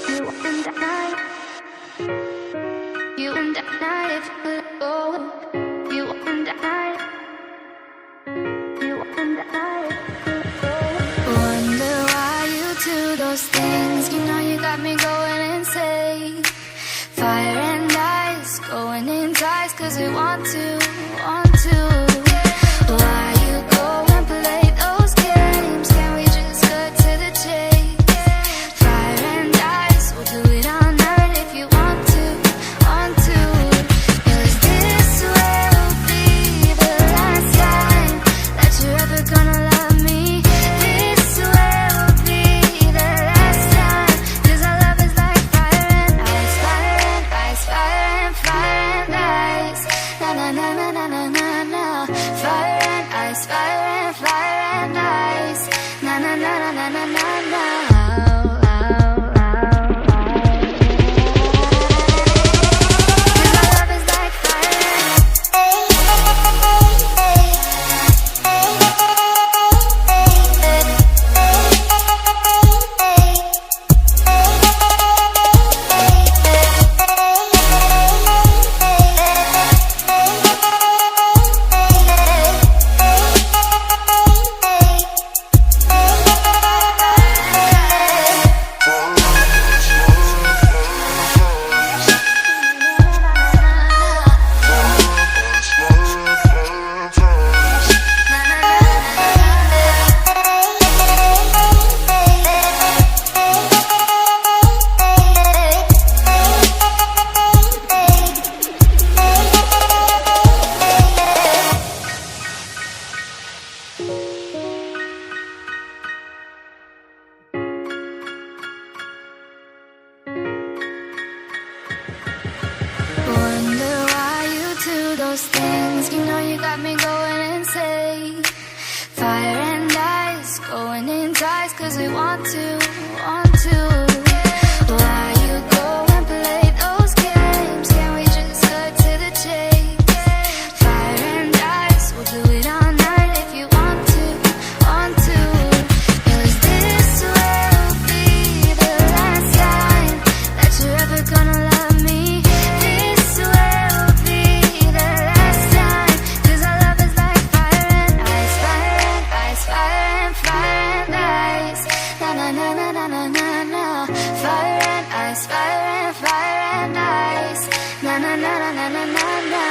You and I, you and I, if you let go. You and I, you and I, if you let go. Wonder why you do those things. You know you got me going insane. Fire and ice, going in ties, 'cause we want to, want to. Why you go and play those games? Can we just cut to the chase? Fire and ice, we'll do it all night if you want to, want to. 'Cause this will be the last time that you're ever gonna love me. This will be the last time, 'cause our love is like fire and ice, fire and ice, fire and ice. Na na na na na na na na. Fire and ice, fire and ice. Na na na na na na na na. Wonder why you do those things. You know you got me going insane. Fire and ice, going in ties, 'cause we want to, want to. Why you go and play those games? Can we just cut to the chase? Fire and ice, we'll do it all night if you want to, want to. 'Cause this will be the last time that you're ever gonna love me. This will be the last time, 'cause our love is like fire and ice, fire and ice, fire and ice. Na na na na na na na na. Fire and ice, fire and ice. Na na na na na na na na.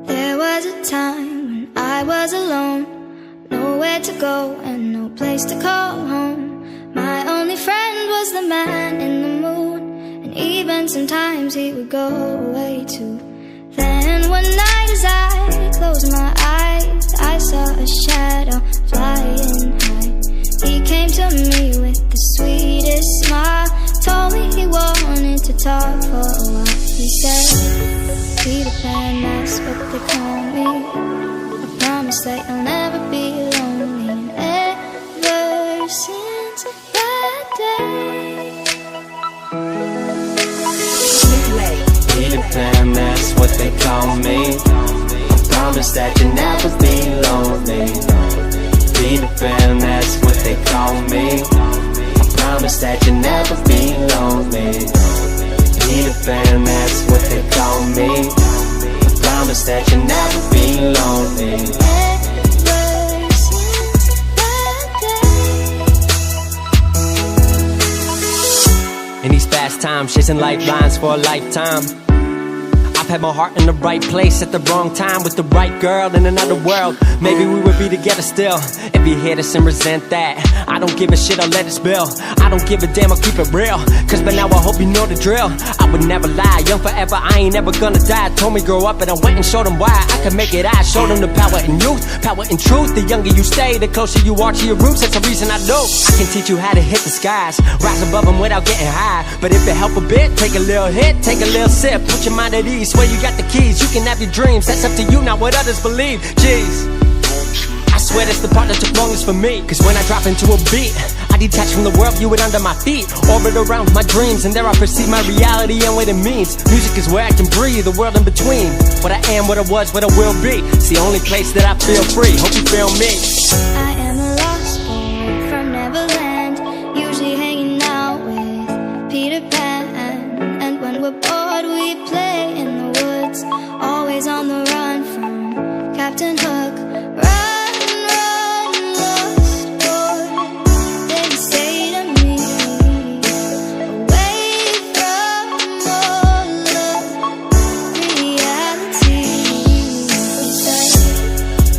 There was a time when I was alone, nowhere to go and no place to call home. My only friend was the man in the moon, and even sometimes he would go away too. Then one night as I closed my eyes, I saw a shadow flying high. He came to me with the sweetest smile, told me he wanted to talk for a while. He said, Peter Pan, that's what they call me. I promise that you'll never be lonely. And ever since that day, Peter Pan, that's what they call me. I promise that you'll never be lonely. Peter Pan, that's what they call me. I promise that you'll never be lonely. Peter Pan, that's what they call me. I promise that you'll never be lonely. ever since that day. pastime, chasing lifelines for a lifetime. I've had my heart in the right place at the wrong time with the right girl in another world. Maybe we would be together still if you hate us and resent that. I don't give a shit, I'll let it spill. I don't give a damn, I'll keep it real. Cause by now I hope you know the drill. I would never lie, young forever, I ain't never gonna die. Told me grow up and I went and showed them why I could make it. I showed them the power in youth, power in truth. The younger you stay, the closer you are to your roots. That's the reason I do. I can teach you how to hit the skies, rise above them without getting high. But if it help a bit, take a little hit, take a little sip. Put your mind at ease, swear you got the keys. You can have your dreams, that's up to you, not what others believe. Jeez, I swear that's the part that took longest for me. Cause when I drop into a beat, I detach from the world, view it under my feet. Orbit around my dreams, and there I perceive my reality and what it means. Music is where I can breathe, the world in between. What I am, what I was, what I will be. It's the only place that I feel free, hope you feel me. I am a lost boy from Neverland, usually hanging out with Peter Pan. And when we're bored we play in the woods, always on the run from Captain Hook. Run, run, lost boy, they say to me, away from all of reality. They say,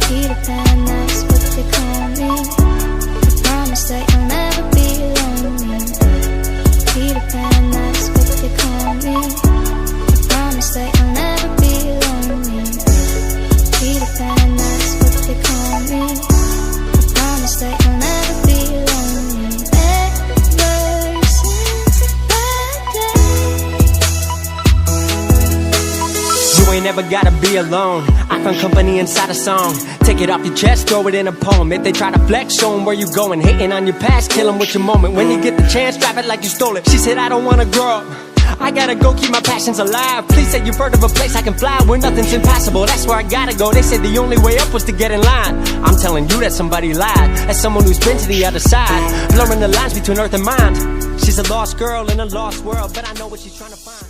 Peter Pan, that's what they call me. I promise that you'll never be lonely. Peter Pan, that's what they call me. I promise that you'll never be lonely. Peter Pan, that's what they call me. I promise that you'll never be lonely. Ever since that day. You ain't never gotta be alone. I found company inside a song. Take it off your chest, throw it in a poem. If they try to flex, show them where you going. Hating on your past, kill them with your moment. When you get the chance, drop it like you stole it. She said I don't wanna grow up, I gotta go keep my passions alive. Please say you've heard of a place I can fly where nothing's impossible. That's where I gotta go. They said the only way up was to get in line. I'm telling you that somebody lied. As someone who's been to the other side, blurring the lines between earth and mind. She's a lost girl in a lost world, but I know what she's trying to find.